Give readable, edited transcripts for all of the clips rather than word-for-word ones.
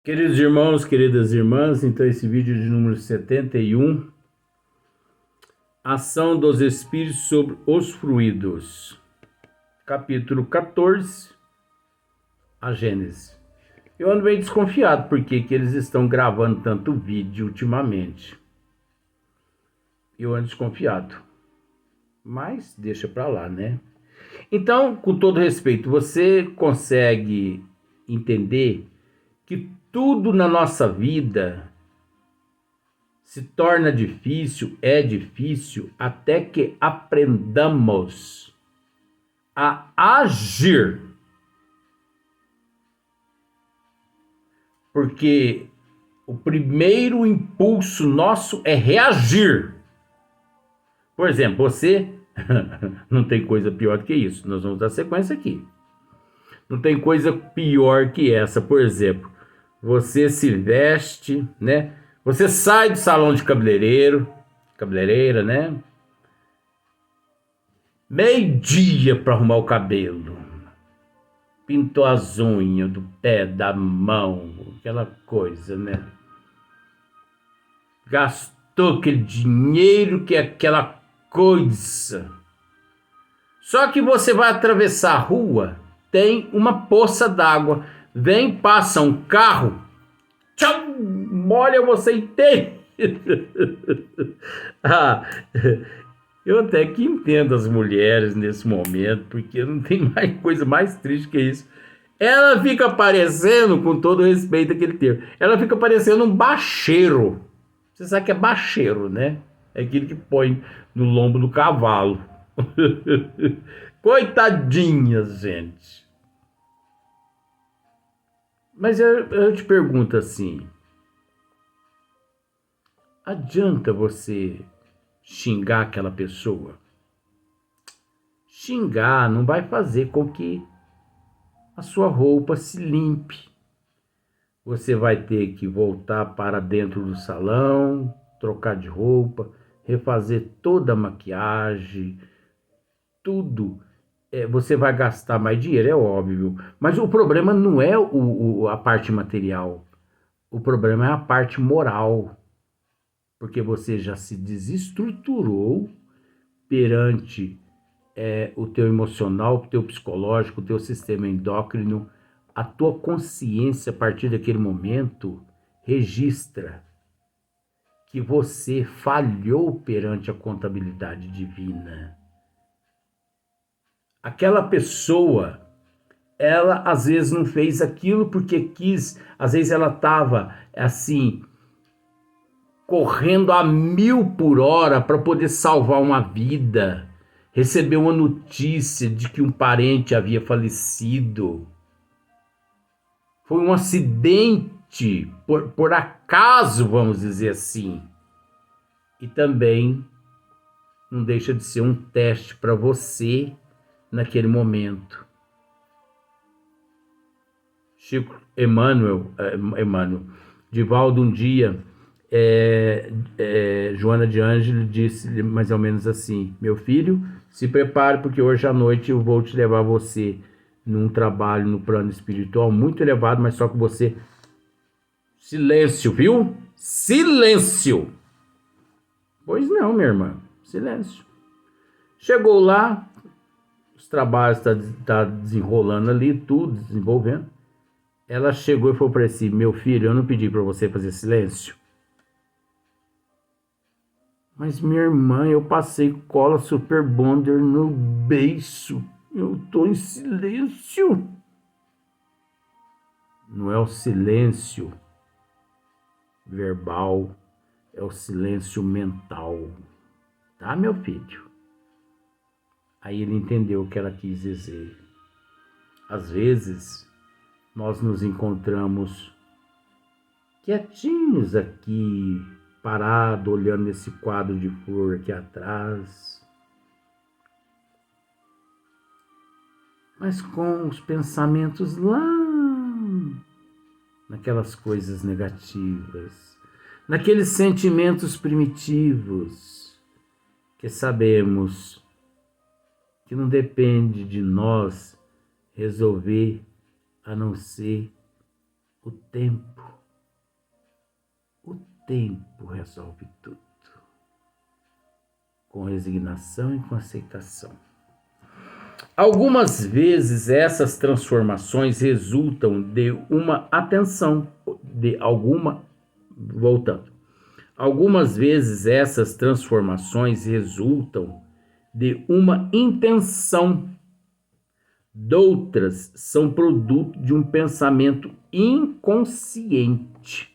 Queridos irmãos, queridas irmãs, então esse vídeo de número 71, Ação dos Espíritos sobre os Fluidos, capítulo 14, a Gênese. Eu ando meio desconfiado porque que eles estão gravando tanto vídeo ultimamente. Eu ando desconfiado, mas deixa pra lá, né? Então, com todo respeito, você consegue entender que tudo na nossa vida se torna difícil, é difícil, até que aprendamos a agir. Porque o primeiro impulso nosso é reagir. Por exemplo, você não tem coisa pior do que isso. Nós vamos dar sequência aqui. Não tem coisa pior que essa. Por exemplo, você se veste, né? Você sai do salão de cabeleireira, né? Meio-dia para arrumar o cabelo. Pintou as unhas do pé, da mão, aquela coisa, né? Gastou aquele dinheiro que é aquela coisa. Só que você vai atravessar a rua, tem uma poça d'água. Vem, passa um carro, tchau, molha você inteiro. ah, eu até que entendo as mulheres nesse momento, porque não tem mais coisa mais triste que isso. Ela fica parecendo, com todo respeito àquele termo, ela fica parecendo um bacheiro. Você sabe que é bacheiro, né? É aquele que põe no lombo do cavalo. Coitadinhas, gente. Mas eu te pergunto assim: adianta você xingar aquela pessoa? Xingar não vai fazer com que a sua roupa se limpe. Você vai ter que voltar para dentro do salão, trocar de roupa, refazer toda a maquiagem, tudo. Você vai gastar mais dinheiro, é óbvio. Mas o problema não é a parte material. O problema é a parte moral. Porque você já se desestruturou perante o teu emocional, o teu psicológico, o teu sistema endócrino. A tua consciência, a partir daquele momento, registra que você falhou perante a contabilidade divina. Aquela pessoa, ela às vezes não fez aquilo porque quis, às vezes ela estava assim, correndo a 1000 por hora para poder salvar uma vida, recebeu uma notícia de que um parente havia falecido. Foi um acidente, por acaso, vamos dizer assim. E também não deixa de ser um teste para você naquele momento. Chico Emmanuel, Divaldo um dia, Joana de Ângelo disse mais ou menos assim: meu filho, se prepare porque hoje à noite eu vou te levar você num trabalho no plano espiritual muito elevado, mas só que você... Silêncio, viu? Silêncio! Pois não, minha irmã, silêncio. Chegou lá, os trabalhos tá desenrolando ali, tudo desenvolvendo. Ela chegou e falou para si: meu filho, eu não pedi para você fazer silêncio. Mas minha irmã, eu passei cola Super Bonder no beiço. Eu tô em silêncio. Não é o silêncio verbal, é o silêncio mental. Tá, meu filho? Aí ele entendeu o que ela quis dizer. Às vezes, nós nos encontramos quietinhos aqui, parado, olhando esse quadro de flor aqui atrás, mas com os pensamentos lá naquelas coisas negativas, naqueles sentimentos primitivos que sabemos que não depende de nós resolver, a não ser O tempo. O tempo resolve tudo. Com resignação e com aceitação. Algumas vezes essas transformações resultam de uma atenção, voltando. Algumas vezes essas transformações resultam de uma intenção. Doutras são produto de um pensamento inconsciente.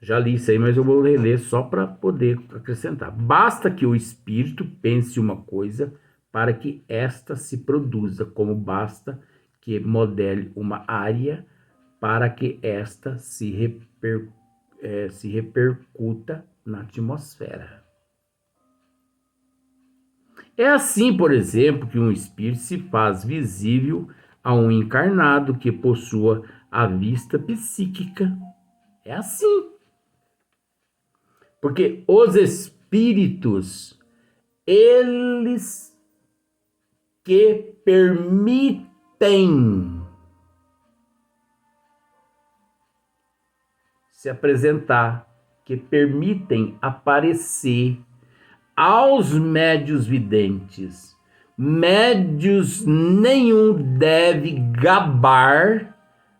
Já li isso aí, mas eu vou reler só para poder acrescentar. Basta que o espírito pense uma coisa para que esta se produza, como basta que modele uma área para que esta se repercuta na atmosfera. É assim, por exemplo, que um espírito se faz visível a um encarnado que possua a vista psíquica. É assim. Porque os espíritos, eles que permitem se apresentar, que permitem aparecer aos médios videntes. Médios nenhum deve gabar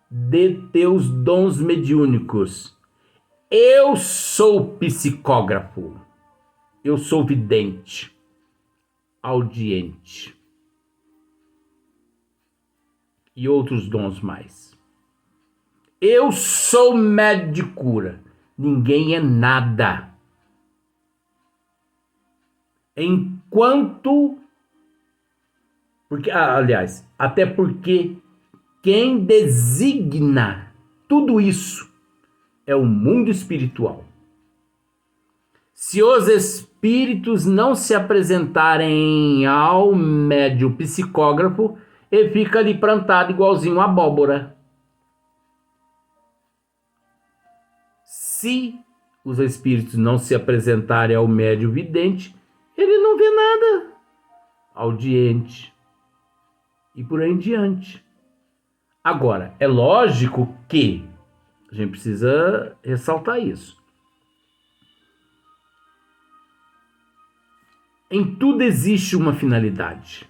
de teus dons mediúnicos. Eu sou psicógrafo, eu sou vidente, audiente e outros dons mais. Eu sou médium de cura, ninguém é nada. Enquanto, porque, aliás, até porque quem designa tudo isso é o mundo espiritual. Se os espíritos não se apresentarem ao médium psicógrafo, ele fica ali plantado igualzinho a abóbora. Se os espíritos não se apresentarem ao médium vidente, ele não vê nada. Audiente. E por aí em diante. Agora, é lógico que a gente precisa ressaltar isso. Em tudo existe uma finalidade.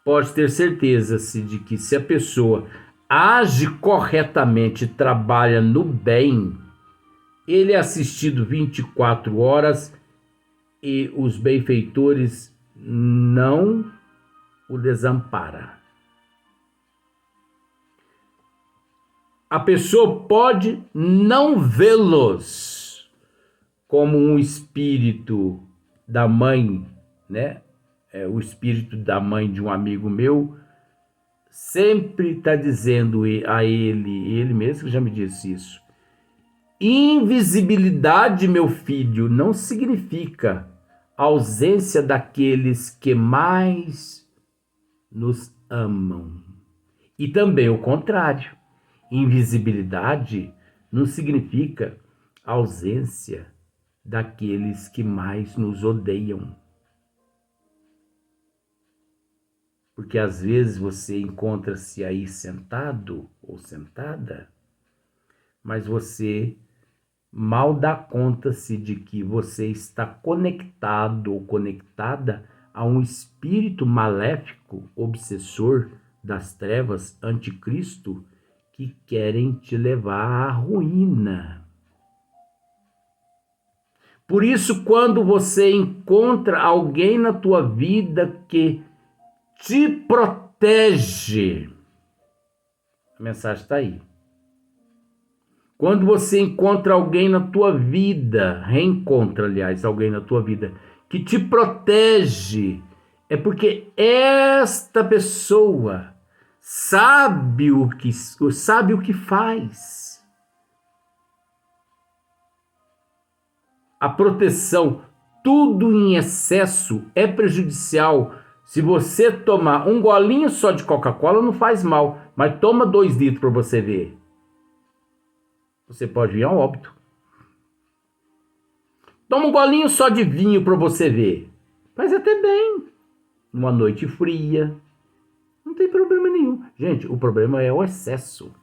Pode ter certeza de que se a pessoa age corretamente, trabalha no bem, ele é assistido 24 horas e os benfeitores não o desamparam. A pessoa pode não vê-los como um espírito da mãe, né? O espírito da mãe de um amigo meu sempre está dizendo a ele mesmo já me disse isso. Invisibilidade, meu filho, não significa ausência daqueles que mais nos amam. E também o contrário. Invisibilidade não significa ausência daqueles que mais nos odeiam. Porque às vezes você encontra-se aí sentado ou sentada, mas você mal dá conta-se de que você está conectado ou conectada a um espírito maléfico, obsessor das trevas, anticristo, que querem te levar à ruína. Por isso, quando você encontra alguém na tua vida que te protege, a mensagem está aí. Quando você encontra alguém na tua vida, reencontra, aliás, alguém na tua vida que te protege, é porque esta pessoa sabe o que faz. A proteção, tudo em excesso é prejudicial. Se você tomar um golinho só de Coca-Cola, não faz mal, mas toma 2 litros para você ver. Você pode vir a óbito. Toma um golinho só de vinho para você ver. Faz até bem. Numa noite fria. Não tem problema nenhum. Gente, o problema é o excesso.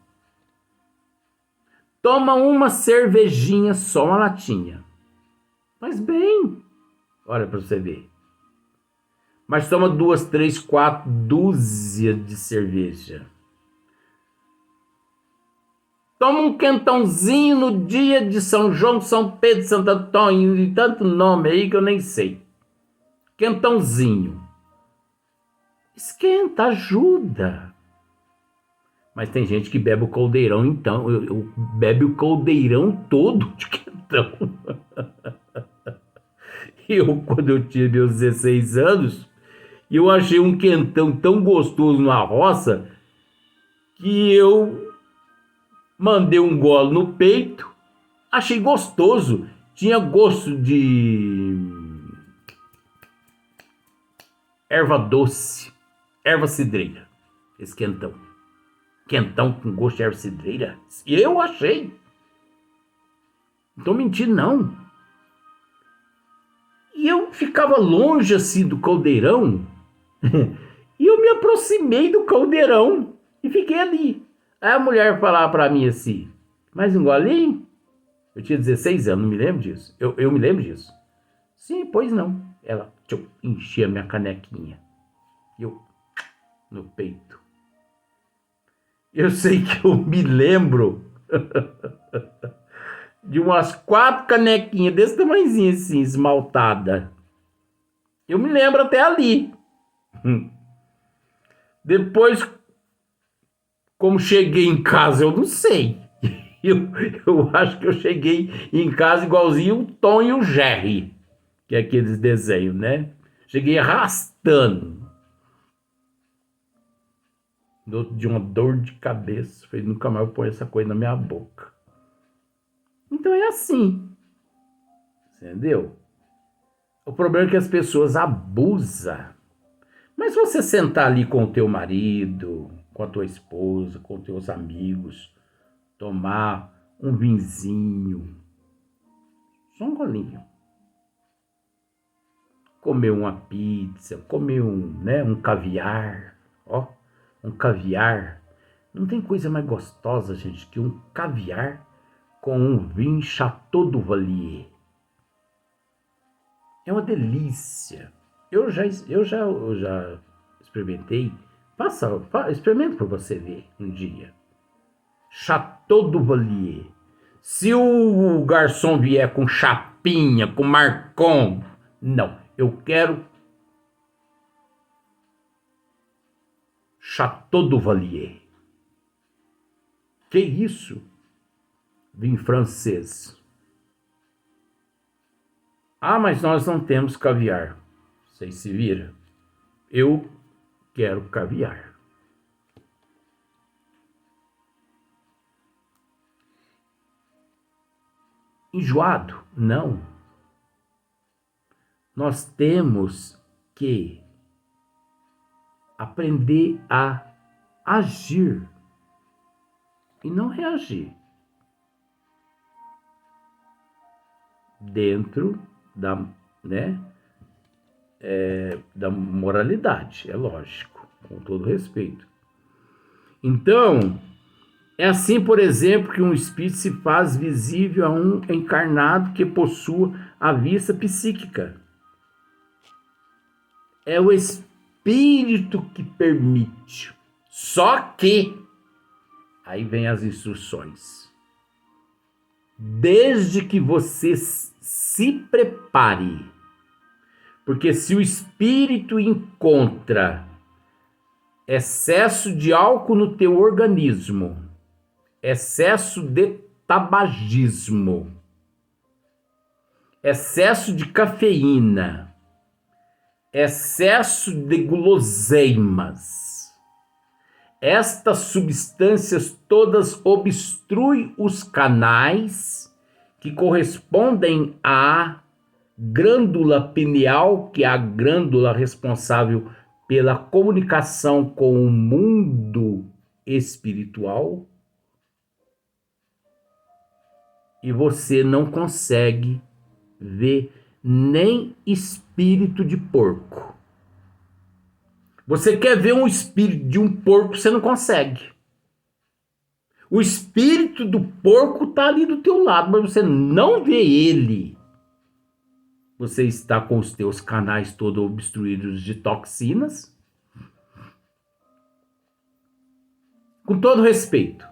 Toma uma cervejinha, só uma latinha. Mas bem, olha para você ver. Mas toma 2, 3, 4 dúzias de cerveja. Toma um quentãozinho no dia de São João, São Pedro, Santo Antônio, e tanto nome aí que eu nem sei. Quentãozinho. Esquenta, ajuda. Mas tem gente que bebe o caldeirão, então. Eu bebe o caldeirão todo de quentão. Quando eu tinha meus 16 anos, eu achei um quentão tão gostoso na roça que eu mandei um gole no peito, achei gostoso. Tinha gosto de erva doce, erva cidreira. Esse quentão. Quentão com gosto de erva cidreira. E eu achei. Não tô mentindo, não. E eu ficava longe assim do caldeirão. E eu me aproximei do caldeirão e fiquei ali. Aí a mulher falava pra mim assim, mais um golinho? Eu tinha 16 anos, não me lembro disso. Eu me lembro disso. Sim, pois não. Ela enchia minha canequinha. Eu, no peito. Eu sei que eu me lembro de umas 4 canequinhas desse tamanhozinho assim, esmaltada. Eu me lembro até ali. Depois, como cheguei em casa, eu não sei. Eu acho que eu cheguei em casa igualzinho o Tom e o Jerry, que é aqueles desenhos, né? Cheguei arrastando. De uma dor de cabeça. Falei, nunca mais eu ponho essa coisa na minha boca. Então é assim. Entendeu? O problema é que as pessoas abusam. Mas se você sentar ali com o teu marido, com a tua esposa, com os teus amigos, tomar um vinzinho, só um golinho, comer uma pizza, comer um caviar, um caviar. Não tem coisa mais gostosa, gente, que um caviar com um vinho Chateau do Valier. É uma delícia. Eu já experimentei. Experimenta para você ver um dia. Chateau do Valier. Se o garçom vier com chapinha, com marcon, não. Eu quero Chateau do Valier. Que isso? Vinho francês. Ah, mas nós não temos caviar. Vocês se viram? Eu quero caviar. Enjoado? Não. Nós temos que aprender a agir e não reagir dentro da, da moralidade, é lógico, com todo respeito. Então, é assim, por exemplo, que um espírito se faz visível a um encarnado que possua a vista psíquica. É o espírito que permite. Só que, aí vem as instruções. Desde que você se prepare. Porque se o espírito encontra excesso de álcool no teu organismo, excesso de tabagismo, excesso de cafeína, excesso de guloseimas, estas substâncias todas obstruem os canais que correspondem à glândula pineal, que é a glândula responsável pela comunicação com o mundo espiritual, e você não consegue ver nem espírito de porco. Você quer ver um espírito de um porco, você não consegue. O espírito do porco está ali do teu lado, mas você não vê ele. Você está com os teus canais todos obstruídos de toxinas. Com todo respeito.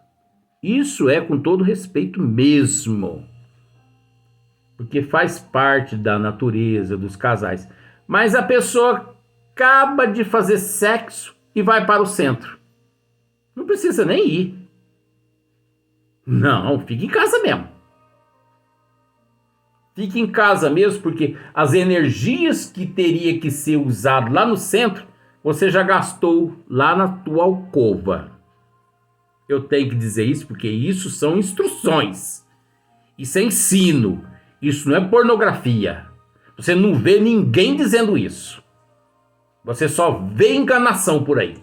Isso é com todo respeito mesmo. Porque faz parte da natureza dos casais. Mas a pessoa acaba de fazer sexo e vai para o centro. Não precisa nem ir. Não, fica em casa mesmo. Fique em casa mesmo, porque as energias que teria que ser usado lá no centro, você já gastou lá na tua alcova. Eu tenho que dizer isso porque isso são instruções. Isso é ensino. Isso não é pornografia. Você não vê ninguém dizendo isso. Você só vê enganação por aí.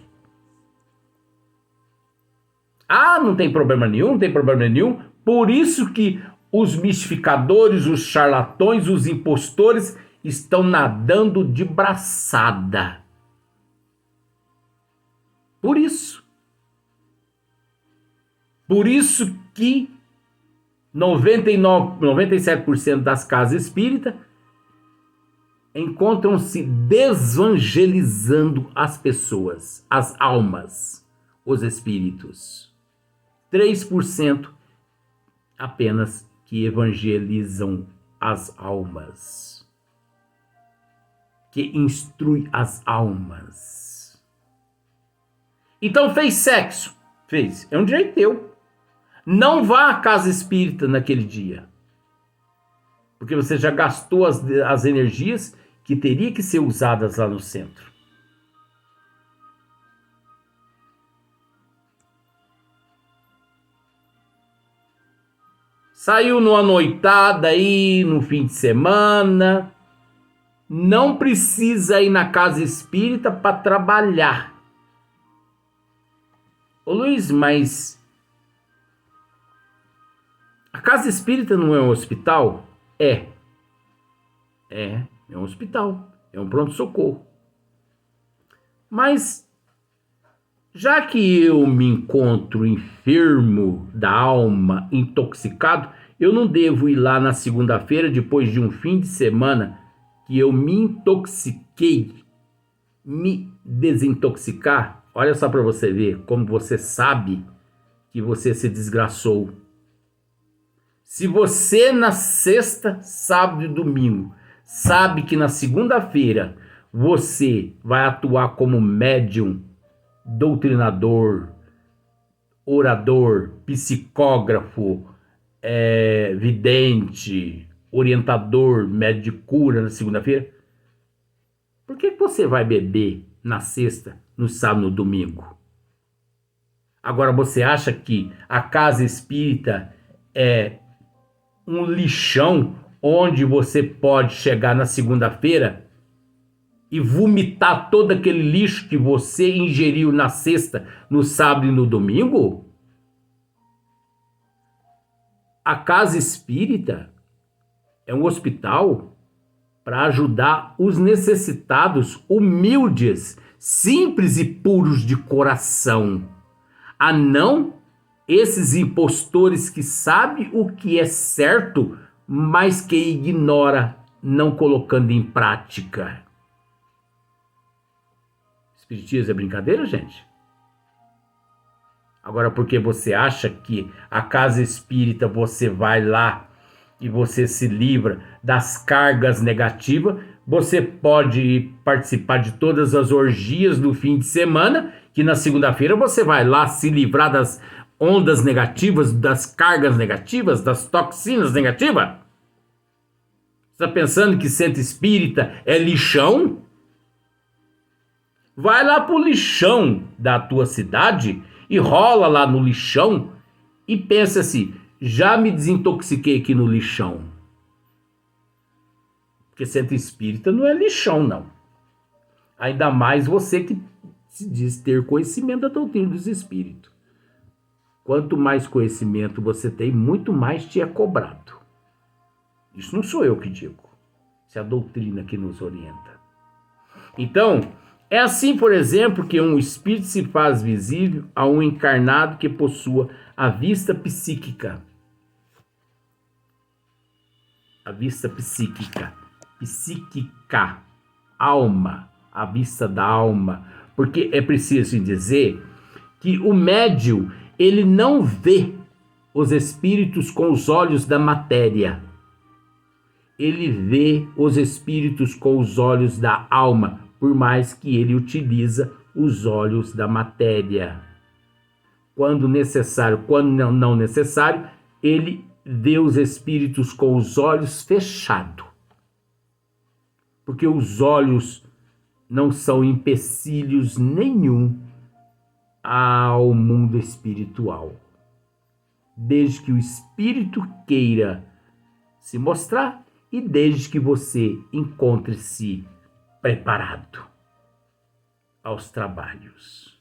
Ah, não tem problema nenhum, não tem problema nenhum. Por isso que os mistificadores, os charlatões, os impostores estão nadando de braçada. Por isso. Por isso que 97% das casas espíritas encontram-se desevangelizando as pessoas, as almas, os espíritos. 3% apenas que evangelizam as almas, que instrui as almas. Então fez sexo? Fez. É um direito teu. Não vá à casa espírita naquele dia. Porque você já gastou as energias que teria que ser usadas lá no centro. Saiu numa noitada aí, no fim de semana. Não precisa ir na casa espírita para trabalhar. Ô Luiz, mas a casa espírita não é um hospital? É um hospital, é um pronto-socorro. Mas, já que eu me encontro enfermo da alma, intoxicado, eu não devo ir lá na segunda-feira, depois de um fim de semana que eu me intoxiquei, me desintoxicar. Olha só para você ver como você sabe que você se desgraçou. Se você na sexta, sábado e domingo sabe que na segunda-feira você vai atuar como médium, doutrinador, orador, psicógrafo, vidente, orientador, médium de cura na segunda-feira, por que você vai beber na sexta, no sábado e no domingo? Agora você acha que a casa espírita é um lixão onde você pode chegar na segunda-feira e vomitar todo aquele lixo que você ingeriu na sexta, no sábado e no domingo? A casa espírita é um hospital para ajudar os necessitados, humildes, simples e puros de coração, a não esses impostores que sabem o que é certo, mas que ignora, não colocando em prática. Espiritismo é brincadeira, gente? Agora, porque você acha que a casa espírita você vai lá e você se livra das cargas negativas, você pode participar de todas as orgias do fim de semana, que na segunda-feira você vai lá se livrar das ondas negativas, das cargas negativas, das toxinas negativas? Você está pensando que centro espírita é lixão? Vai lá pro lixão da tua cidade e rola lá no lixão e pensa assim, já me desintoxiquei aqui no lixão. Porque centro espírita não é lixão, não. Ainda mais você que se diz ter conhecimento da doutrina dos espíritos. Quanto mais conhecimento você tem, muito mais te é cobrado. Isso não sou eu que digo. Isso é a doutrina que nos orienta. Então, É assim, por exemplo, que um espírito se faz visível a um encarnado que possua a vista psíquica. A vista psíquica. Psíquica. Alma. A vista da alma. Porque é preciso dizer que o médium, ele não vê os espíritos com os olhos da matéria. Ele vê os espíritos com os olhos da alma, por mais que ele utiliza os olhos da matéria. Quando necessário, quando não necessário, ele vê os espíritos com os olhos fechados. Porque os olhos não são empecilhos nenhum ao mundo espiritual. Desde que o espírito queira se mostrar e desde que você encontre-se preparado aos trabalhos.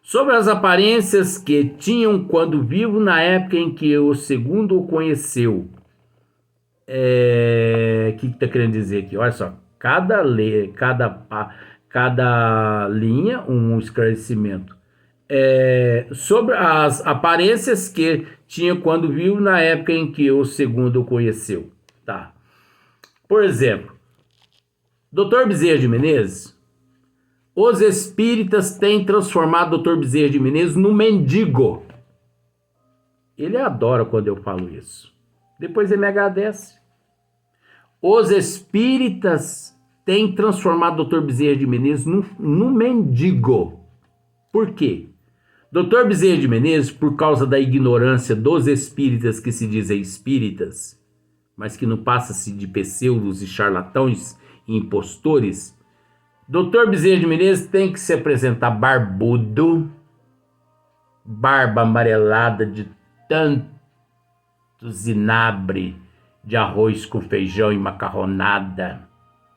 Sobre as aparências que tinham quando vivo na época em que o segundo o conheceu. O que está querendo dizer aqui? Olha só, cada linha um esclarecimento. Sobre as aparências que tinha quando viu na época em que o segundo o conheceu. Tá. Por exemplo, Dr. Bezerra de Menezes, os espíritas têm transformado Dr. Bezerra de Menezes no mendigo. Ele adora quando eu falo isso. Depois ele me agradece. Os espíritas têm transformado Dr. Bezerra de Menezes no mendigo. Por quê? Dr. Bezerra de Menezes, por causa da ignorância dos espíritas que se dizem espíritas, mas que não passa-se de pseudos e charlatãos e impostores, Dr. Bezerra de Menezes tem que se apresentar barbudo, barba amarelada de tanto zinabre de arroz com feijão e macarronada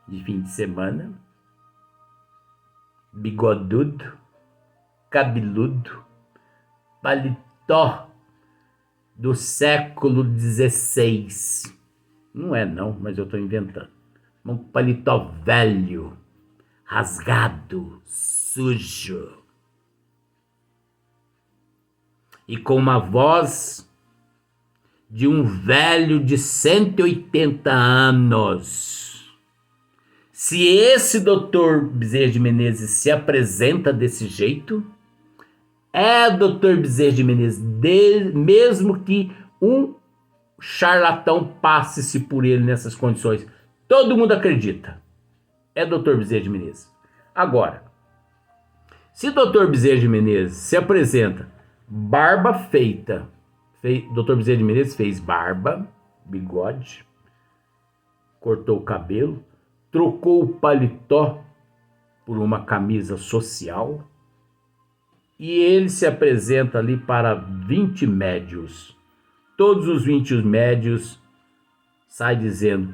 de fim de semana, bigodudo, cabeludo, paletó do século XVI. Não é não, mas eu estou inventando. Um paletó velho, rasgado, sujo. E com uma voz de um velho de 180 anos. Se esse doutor Bezerra de Menezes se apresenta desse jeito, é doutor Bezerra de Menezes, mesmo que um charlatão passe-se por ele nessas condições. Todo mundo acredita. É doutor Bezerra de Menezes. Agora, se doutor Bezerra de Menezes se apresenta barba feita, doutor Bezerra de Menezes fez barba, bigode, cortou o cabelo, trocou o paletó por uma camisa social e ele se apresenta ali para 20 médios. Todos os 20 médios saem dizendo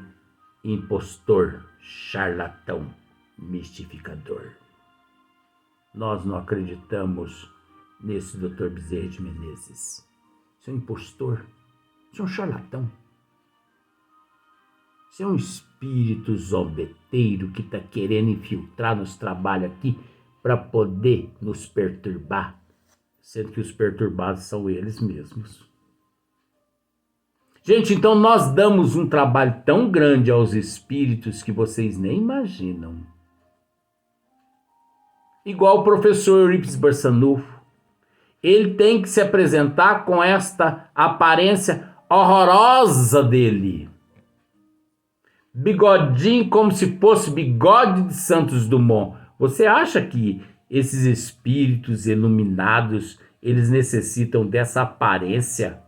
impostor, charlatão, mistificador. Nós não acreditamos nesse doutor Bezerra de Menezes. Você é um impostor, você é um charlatão. Você é um espírito zombeteiro que está querendo infiltrar nos trabalhos aqui para poder nos perturbar, sendo que os perturbados são eles mesmos. Gente, então nós damos um trabalho tão grande aos espíritos que vocês nem imaginam. Igual o professor Eurípides Barçanufo. Ele tem que se apresentar com esta aparência horrorosa dele. Bigodinho como se fosse bigode de Santos Dumont. Você acha que esses espíritos iluminados, eles necessitam dessa aparência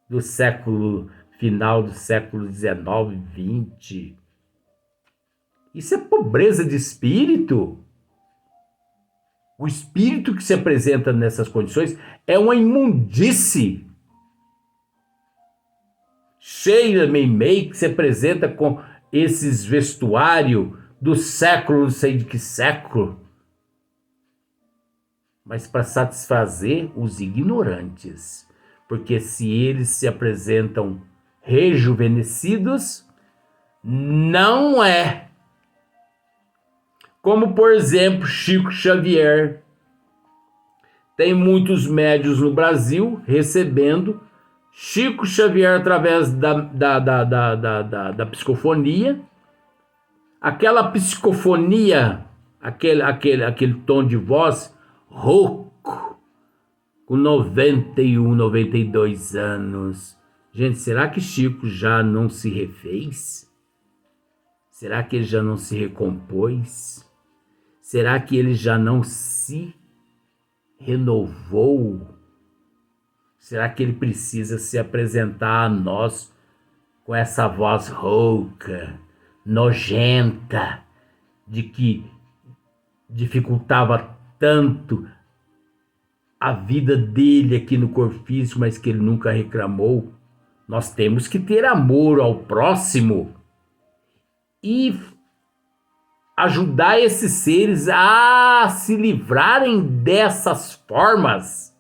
do final do século XIX, XX? Isso é pobreza de espírito. O espírito que se apresenta nessas condições é uma imundície. Cheia, meio que se apresenta com esses vestuários do século, não sei de que século. Mas para satisfazer os ignorantes. Porque se eles se apresentam rejuvenescidos, não é como por exemplo Chico Xavier. Tem muitos médiuns no Brasil recebendo Chico Xavier através da psicofonia. Aquela psicofonia, aquele tom de voz rouco, com 91, 92 anos. Gente, será que Chico já não se refez? Será que ele já não se recompôs? Será que ele já não se renovou? Será que ele precisa se apresentar a nós com essa voz rouca, nojenta, de que dificultava tanto a vida dele aqui no corpo físico, mas que ele nunca reclamou? Nós temos que ter amor ao próximo e ajudar esses seres a se livrarem dessas formas,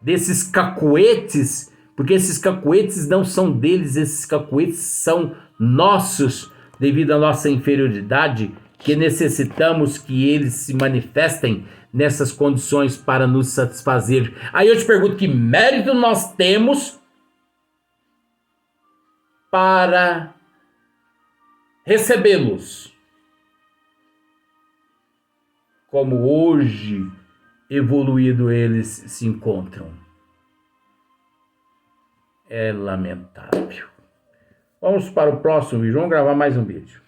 desses cacuetes, porque esses cacuetes não são deles, esses cacuetes são nossos, devido à nossa inferioridade, que necessitamos que eles se manifestem nessas condições para nos satisfazer. Aí eu te pergunto, que mérito nós temos para recebê-los? Como hoje, evoluído, eles se encontram. É lamentável. Vamos para o próximo vídeo. Vamos gravar mais um vídeo.